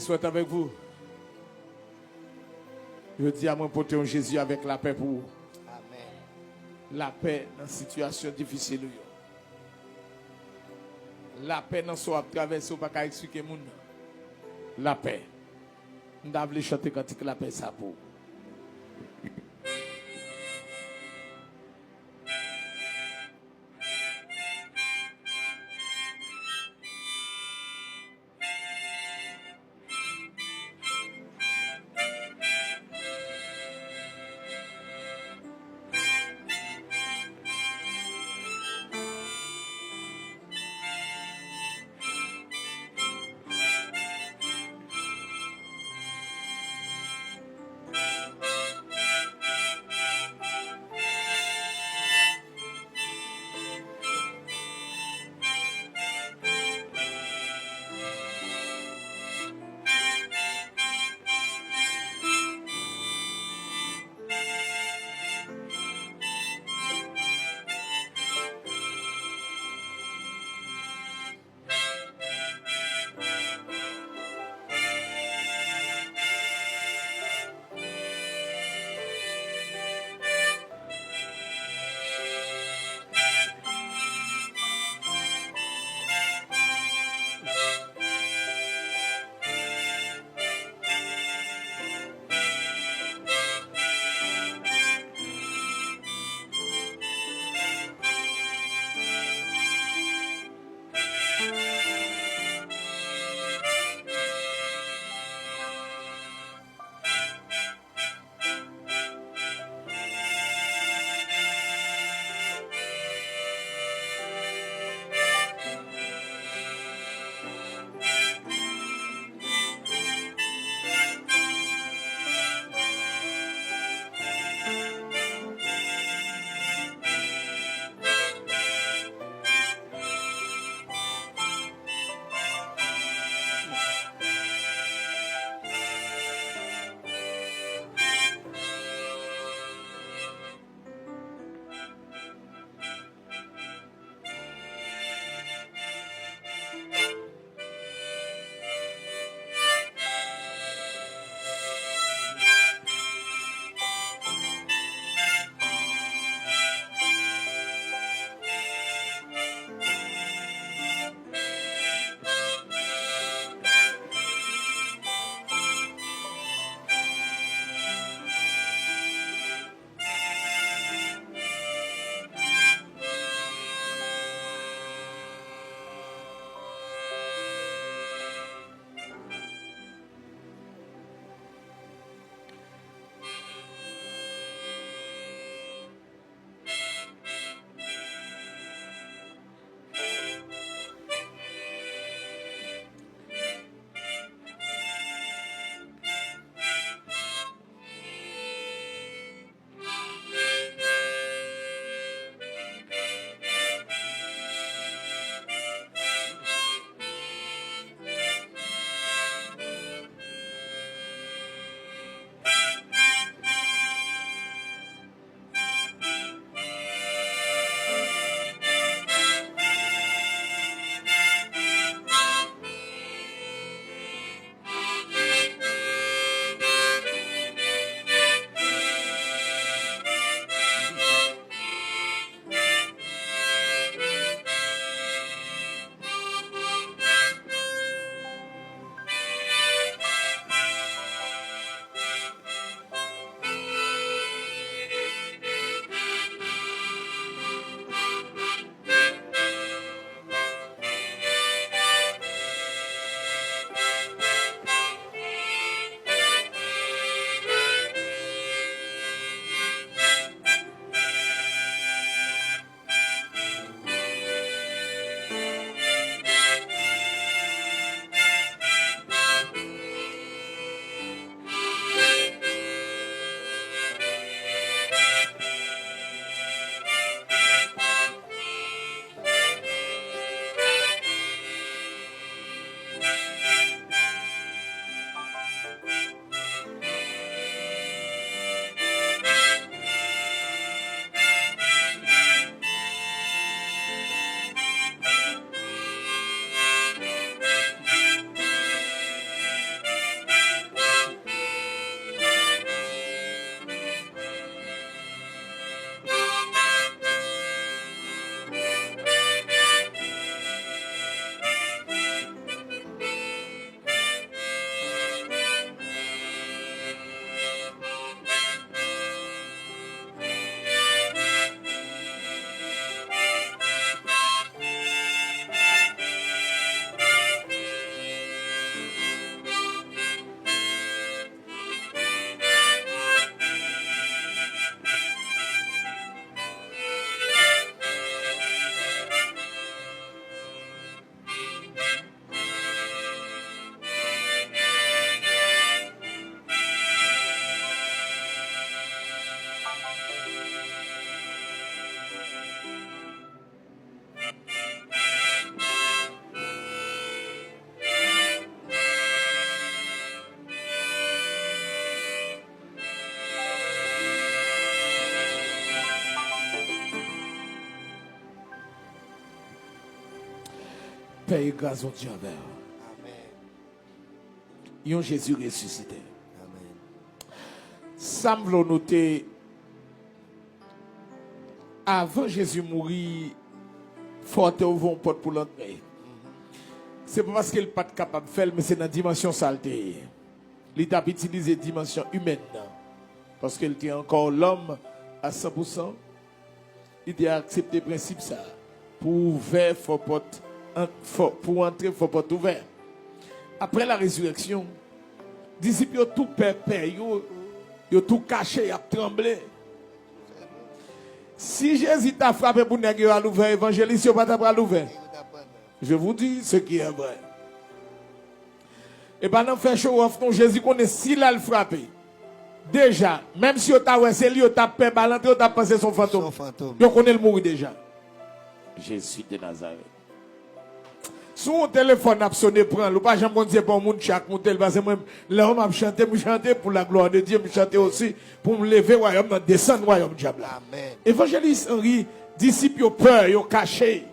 Soit avec vous. Je dis à mon pote Jésus avec la paix pour vous. Amen. La paix dans une situation difficile. La paix dans ce qu'on traverse, pas qu'à expliquer moun. La paix. Nous devons chanter quand la paix ça pour. paix et grâce au Dieu envers. Amen. Yon Jésus ressuscité. Amen. Ça me veut noter, avant Jésus mourir, faut ouvrir une porte pour l'entrer. C'est pas parce qu'il n'est pas capable de faire, mais c'est dans la dimension saleté. Il a utilisé la dimension humaine. Parce qu'il était encore l'homme à 100%. Il a accepté le principe ça. Pour ouvrir, pour entrer, il faut porte ouvert. Après la résurrection, les disciples ont tout perpé, ils ont tout caché, ils ont tremblé. Si Jésus t'a frappé pour négocier à l'ouvert, évangéliste, il n'y a pas à l'ouvert. Je vous dis ce qui est vrai. Et pendant faire show off, Jésus connaît s'il a le frappé. Déjà, même si on t'a ouais, lui, on t'a fait balancer, on t'a pensé son fantôme. On connaît le mourir déjà. Jésus de Nazareth. Si mon téléphone a sonné, prends-le. Pas jamais dire pour mon chaque mon téléphone. Parce que moi, là, on m'a chanté pour la gloire de Dieu. Je chanté aussi pour me lever, royaume, descendre, royaume, diable. Amen. Évangéliste Henri, disciples ont peur, ils ont caché.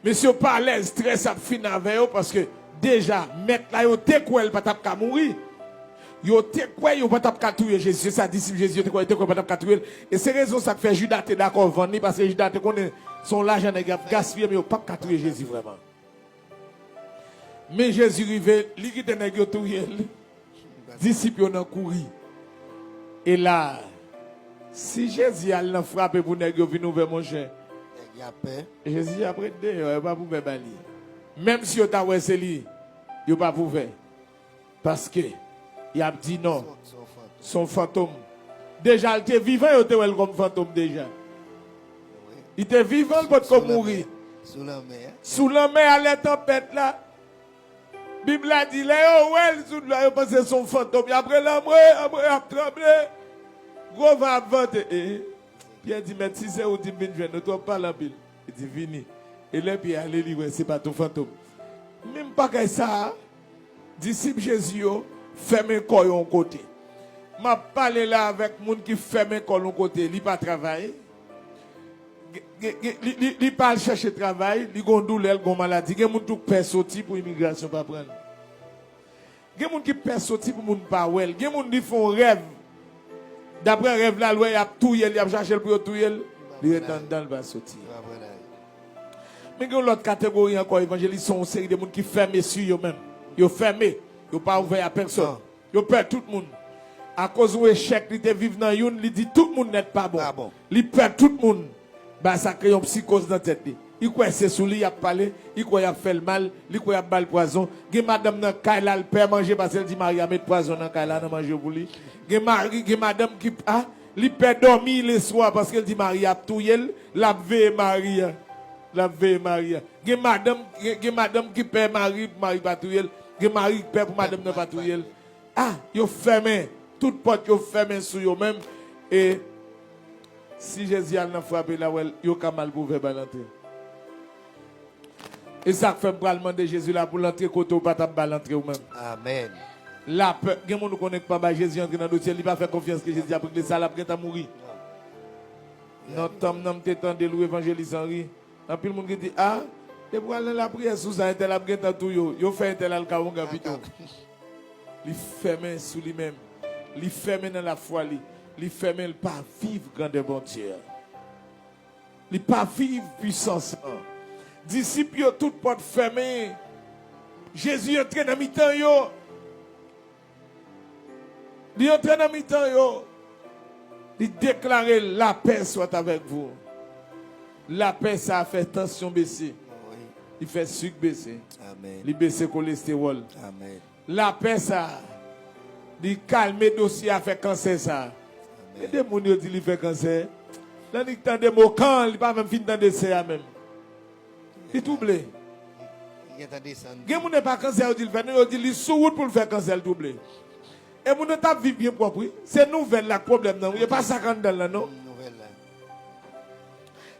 Monsieur pas à l'aise, stress a fini avec eux parce que déjà, mettre là, ils ont quoi, il pas ta mourir. Ils ont quoi, ils pas ta tuer Jésus. C'est ça, disciple Jésus, ils ont pas ta tuer. Et c'est raison ça que fait Judas est d'accord vendre parce que Judas connaît son l'argent n'est gaspillé, mais ils pas tuer Jésus vraiment. Mais Jésus arrivé, il qui était tuer. Disciples ont couru. Et là, si Jésus a frappé pour nègre venir vers mon cher. Jésus après deux, il va pas pouvoir bali. Même si on t'a ouais c'est lui, il pas pouvoir. Parce que il a dit non. Son fantôme. Déjà il était vivant, il était comme fantôme déjà. Il était vivant pour mourir. Sous la mer. Sous la mer à la tempête là. Bible a dit là ouais, sous la parce que son fantôme après l'amour, après a tremblé. Gros va avancer. Pierre dit, mais si c'est où dit, je ne dois pas la pile. Il dit, vini. Et là, Pierre, allez, c'est pas ton fantôme. Même pas que ça, disciple Jésus, ferme un corps en côté. Je parle là avec les gens qui ferment un corps en côté, ils ne pas travailler. Ils pas chercher travail, ils ont douleur, ils ont maladie. Il y a des gens qui perdent sortir pour l'immigration, pas prendre. Il y a des gens qui perdent sortir pour ne pas well. Il y a des gens qui font rêve. D'après rêve là, il y a tout, il y a cherché pour tout, il est dans le bas sortir. Mais il y a l'autre catégorie encore, évangélistes sont une série de gens qui ferment sur eux-mêmes. Ils fermés, ils ne pas ouvert à personne. Ils perdent tout le monde. À cause de l'échec, ils vivent dans une, ils disent tout le monde n'est pas bon. Ils perdent tout le monde. Bah, ça crée une psychose dans la tête. Il croit que c'est sous lui, il a parlé, il croit qu'il a fait le mal, il croit qu'il a bal poison. Il y a madame dans Kaila, le père manger parce qu'elle dit Maria met poison dans Kaila, non manger pour lui. Il y a madame qui il père dormir le soir parce qu'elle dit Maria tout yel, la veille Maria. La veille Maria. Il y a madame qui perd Marie pas tout yel. Il y a Marie qui perd pour madame ne pas tout yel. Ah, ils fermé toute porte ils fermé sur eux même et si Jésus a frappé là, il y a mal pour faire balancer. Et ça fait me demander Jésus là pour l'entrer côté ou pas l'entrer ou même. Amen. La peur, il y a des gens qui ne connaissent pas Jésus entrer dans le dossier, il ne va pas faire confiance que Jésus a pris ça, après il a mourir. Notre homme n'a pas de louer évangéliste Henri. Et puis le monde qui dit ah, et pour aller la prière sous ça, il a pris tout yo fait un tel alcaonga plutôt. Il ferme sous lui-même. Il ferme dans la foi il ferme il pas vivre grandeur bon Dieu. Il pas vivre puissance. Disciples toutes portes fermées. Jésus est entré dans mi-temps yo. Il est entré dans mi-temps yo. Il déclare la paix soit avec vous. La paix ça a fait tension baisser. Il fait sucre baisser. Amen. Il baisse cholestérol. Amen. La paix ça. Il calme le dossier a fait cancer ça. Et des gens qui disent qu'il fait cancer. Là, il y a des mots quand il pas même fini dans le CA même. Il double. Il y a des gens qui pas cancer, il fait, il dit qu'il est sous route pour le faire cancer, il double. Et mon état vit bien propre. C'est nouvelle là, problème. Il n'y a pas 50 là, non?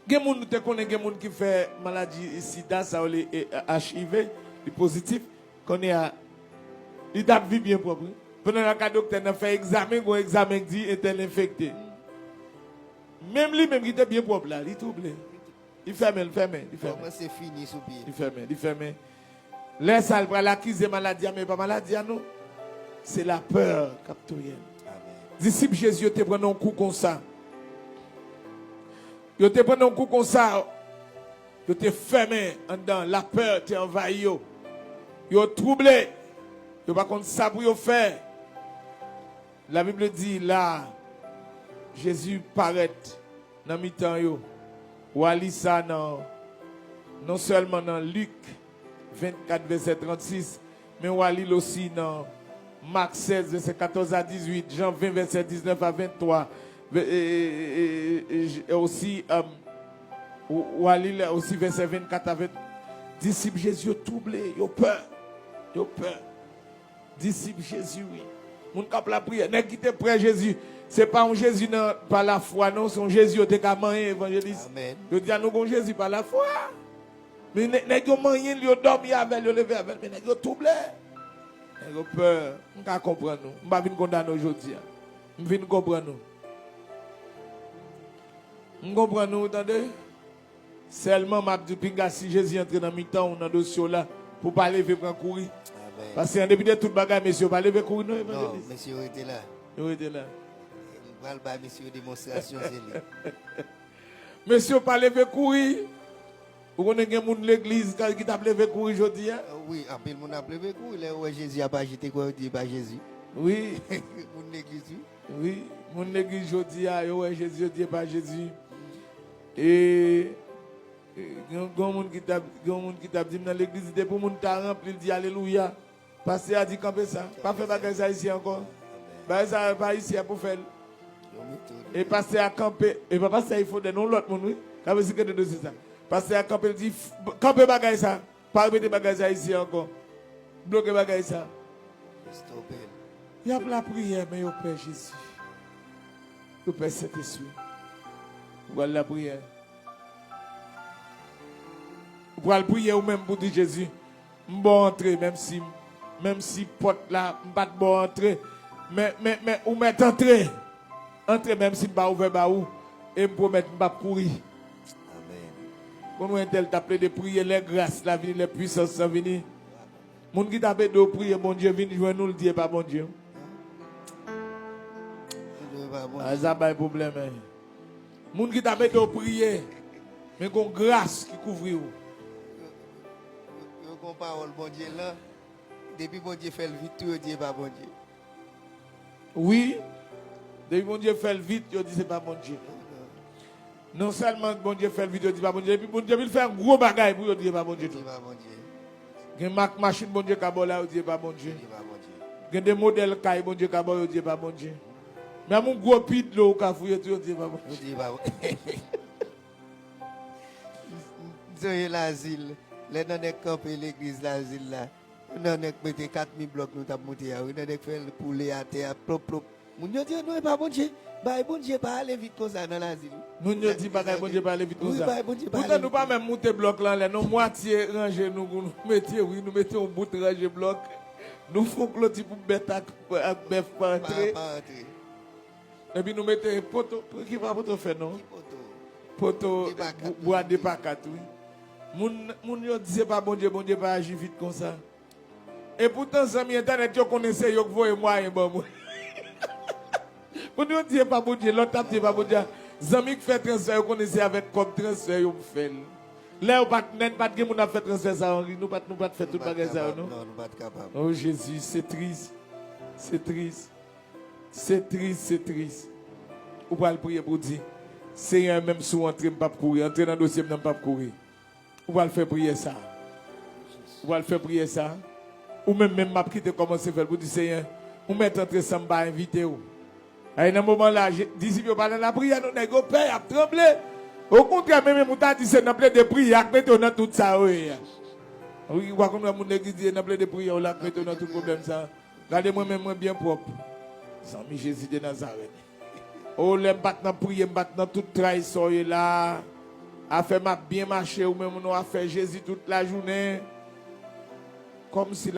Il y a des gens qui fait maladie sida, ça les HIV, les positifs, qu'on est à. Il vit bien propre. Pendant que le docteur a fait examen dit est infecté. Même lui, même qui était bien propre là, il double. Il ferme. Comment c'est fini sous pied? Il ferme. Laisse ça, il l'accuser maladie, mais pas maladie, non. C'est la peur, captoyen. Disciple Jésus, te prend un coup comme ça. Yo te prend un coup comme ça. Yo te fermé en dedans. La peur te envahi. Yo troublé. Yo pas contre ça pour yo faire. La Bible dit là, Jésus paraît dans mi-temps yo. Ou ali ça non seulement dans Luc 24 verset 36, mais ou ali aussi dans Marc 16 verset 14 à 18, Jean 20 verset 19 à 23, et aussi ou ali aussi verset 24 à 20. Disciple Jésus troublé, yo peur. Disciple Jésus oui. Moun kap la prière, nèg qui te près Jésus, c'est pas un Jésus par la foi non, c'est un Jésus qui te manger évangéliste. Amen. Yo dis à nous gon Jésus par la foi. Mais nèg yo manger, yo dormi avec, yo lever avec, mais nèg yo troublé. Nèg yo peur, on ka comprendre nous. On va venir condamner aujourd'hui. On vient comprendre nous. On comprend nous, attendez. Seulement m'a dit pinga si Jésus entre dans mi-temps dans dossier là pour pas lever prendre courir. Parce qu'en début de toute bagarre, monsieur, pas lever courir, non, évangéliste. Non, monsieur était là. Il était là. Il va le monsieur démonstration, c'est monsieur, pas lever courir. Vous connaissez des gens de l'église qui t'a levé courir aujourd'hui? Oui, en plus, mon a levé courir. Là, Jésus a pas agité quoi, il dit pas Jésus. Oui. Mon église, oui. Mon église aujourd'hui, Jésus dit pas Jésus. Et. Il y a un monde qui t'a dit dans l'église, il dit pour mon t'a rempli, il dit Alléluia. Pasteur a dit camper ça. Pas faire bagage ça ici encore. Bah ça pas ici pour faire. Et pasteur a campé. Et papa ça il faut de non l'autre monde oui. Quand vous que de ça. Pasteur a campé, il dit camper bagage ça. Pas remettre bagage ça ici encore. Bloquer bagage ça. Il y a la prière mais au Père Jésus. Au Père Saint-Esprit. Voilà la prière. Pour aller prier ou même pour dire Jésus, je vais entrer, même si porte là, je ne vais pas entrer, mais ou mettre entrer même si je ne vais pas ouvrir, et je promets que je ne vais pas courir. Amen. Quand on tel t'appelle de prier, les grâces, la vie, les puissances sont venues. Les gens qui t'appellent de prier, bon Dieu, viens jouer nous le dire, pas bon Dieu. Ça pas un problème. Les gens qui t'appellent de prier, mais qu'on grâce qui couvre vous. Qu'on parole bon Dieu là, depuis bon Dieu fait le vite, tout dit pas bon Dieu. Oui, depuis bon Dieu fait le vite, il dit c'est pas bon Dieu. Non seulement bon Dieu fait le vite, il dit pas bon Dieu, puis bon Dieu il fait un gros bagage pour dire pas bon Dieu. Il y a une machine bon Dieu qui là, il dit pas bon Dieu. Il y a des modèles qui bon Dieu qui il dit pas bon Dieu. Même un gros pit là au cafouille, il dit pas bon Dieu. Zoé l'asile. Les gens qui campé l'église l'asile là, nous avons mis 4000 blocs, nous avons monté, nous avons fait le poulet à terre, propre. Nous avons dit non, pas bon Dieu, bon Dieu, pas aller vite comme ça dans l'asile. Nous avons dit pas bon Dieu, pas aller vite comme ça. Pourtant, nous pas même monter bloc là, nous moitié rangé, nous mettons un bout de rangé bloc, nous faisons clôture pour bête avec bœuf pas entrer. Et puis nous mettons poteau, qui va poteau faire non? Poteau, bois de pacat, oui. Moun yo disait pas bon Dieu pas agir vite comme ça. Et pourtant ça mi internet yo connaissait yo voye moyen bon moi. Moun yo disait pas bon Dieu, l'autre dit pas bon Dieu. Zami qui fait transfert yo connaissait avec comme transfert yo fait. Là pas de moun a fait transfert ça, nous pas faire tout bagage ça non. Non, nous pas capable. Oh Jésus, c'est triste. C'est triste. C'est triste, c'est triste. Ou pas le prier pour dire Seigneur même sous entrer pas courir, entrer dans dossier pas courir. Ou va le faire prier ça. Ou va le faire prier ça. Ou même m'a quitté commencer à faire pour dire Seigneur, ou mettre entrer ça m'a invité ou. Et dans un moment là, disciples parlent la prière, nous n'avons pas peur, à trembler. Au contraire, même nous t'a dit c'est dans plein de prières, mettons dans tout ça oui. Oui, quoi comme mon église dit dans plein de prières, là mettons dans tout problème ça. Regardez-moi même bien propre. Sans Jésus de Nazareth. Oh, les battre prier, battre toute trahison là. A fait ma bien marcher ou même nous a fait Jésus toute la journée comme si